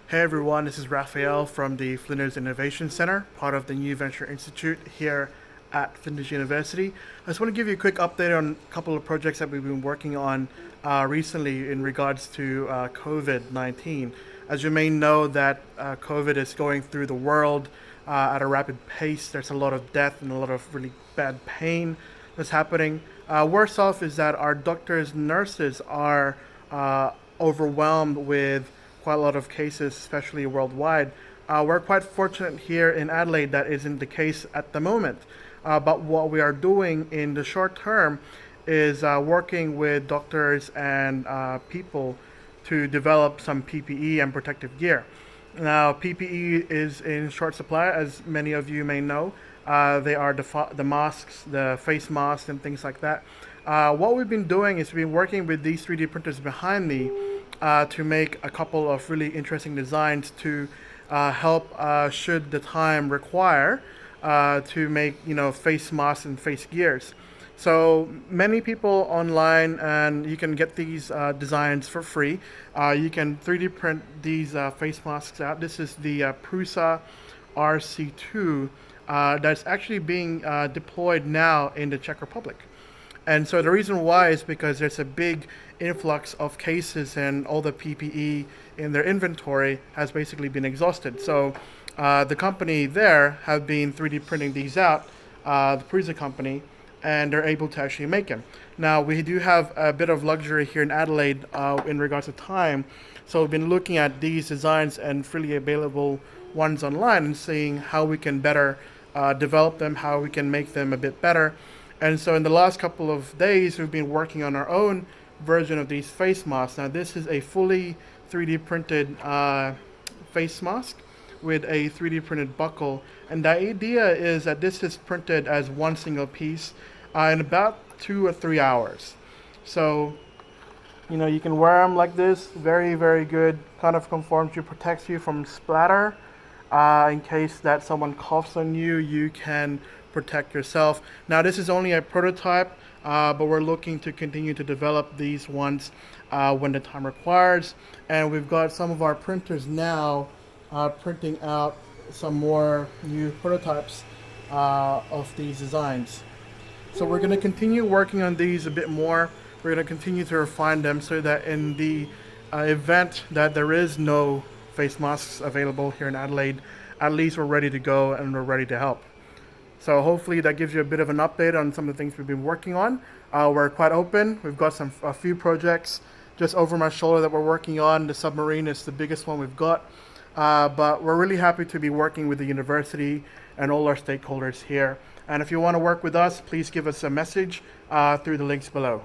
Hey everyone, this is Raphael from the Flinders Innovation Center, part of the New Venture Institute here at Flinders University. I just want to give you a quick update on a couple of projects that we've been working on recently in regards to COVID-19. As you may know that COVID is going through the world at a rapid pace. There's a lot of death and a lot of really bad pain that's happening. Worse off is that our doctors, nurses are overwhelmed with quite a lot of cases, especially worldwide. We're quite fortunate here in Adelaide that isn't the case at the moment. But what we are doing in the short term is working with doctors and people to develop some PPE and protective gear. Now, PPE is in short supply, as many of you may know. They are the masks, the face masks, and things like that. What we've been doing is we've been working with these 3D printers behind me to make a couple of really interesting designs to help, should the time require, to make face masks and face gears. So many people online, and you can get these designs for free. You can 3D print these face masks out. This is the Prusa RC2 that's actually being deployed now in the Czech Republic. And so the reason why is because there's a big influx of cases and all the PPE in their inventory has basically been exhausted. So the company there have been 3D printing these out, the Prusa company, and they're able to actually make them. Now, we do have a bit of luxury here in Adelaide in regards to time. So we've been looking at these designs and freely available ones online and seeing how we can better develop them, how we can make them a bit better. And so in the last couple of days, we've been working on our own version of these face masks. Now, this is a fully 3D printed face mask with a 3D printed buckle. And the idea is that this is printed as one single piece in about 2 or 3 hours. So, you can wear them like this. Very, very good. Kind of conforms you, protects you from splatter. In case that someone coughs on you, you can protect yourself. Now, this is only a prototype, but we're looking to continue to develop these ones when the time requires. And we've got some of our printers now printing out some more new prototypes of these designs. So we're going to continue working on these a bit more. We're going to continue to refine them so that in the event that there is no face masks available here in Adelaide, at least we're ready to go and we're ready to help. So hopefully that gives you a bit of an update on some of the things we've been working on. We're quite open. We've got a few projects just over my shoulder that we're working on. The submarine is the biggest one we've got. But we're really happy to be working with the university and all our stakeholders here. And if you want to work with us, please give us a message through the links below.